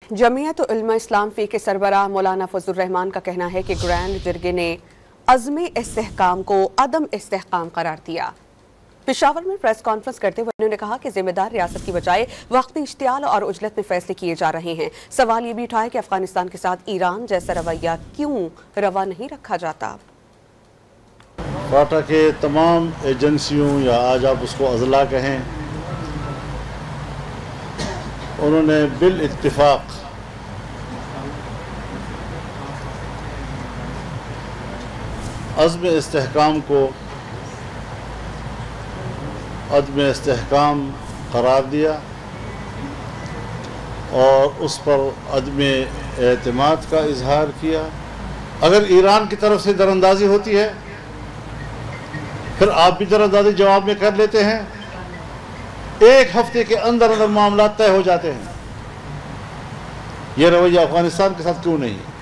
जमीयत उलमा इस्लाम फी के सरबराह मौलाना फजलुर रहमान का कहना है कि ग्रैंड जिरगे ने अज़्म इस्तेहकाम को अदम इस्तेहकाम करार दिया। पेशावर में प्रेस कॉन्फ्रेंस करते हुए उन्होंने कहा कि जिम्मेदार रियासत की बजाय वक्ती इश्तियाल और उजलत में फैसले किए जा रहे हैं। सवाल ये भी उठाया कि अफगानिस्तान के साथ ईरान जैसा रवैया क्यों रवा नहीं रखा जाता। फाटा के तमाम एजेंसियों या आज आप उसको अजला कहें, उन्होंने बिल इत्तिफाक अज़्म इस्तेहकाम को अदम इस्तेहकाम करार दिया और उस पर अदम एतमाद का इजहार किया। अगर ईरान की तरफ से दरअंदाजी होती है फिर आप भी दरअंदाजी जवाब में कर लेते हैं। एक हफ्ते के अंदर अंदर मामला तय हो जाते हैं। ये रवैया अफगानिस्तान के साथ क्यों नहीं है?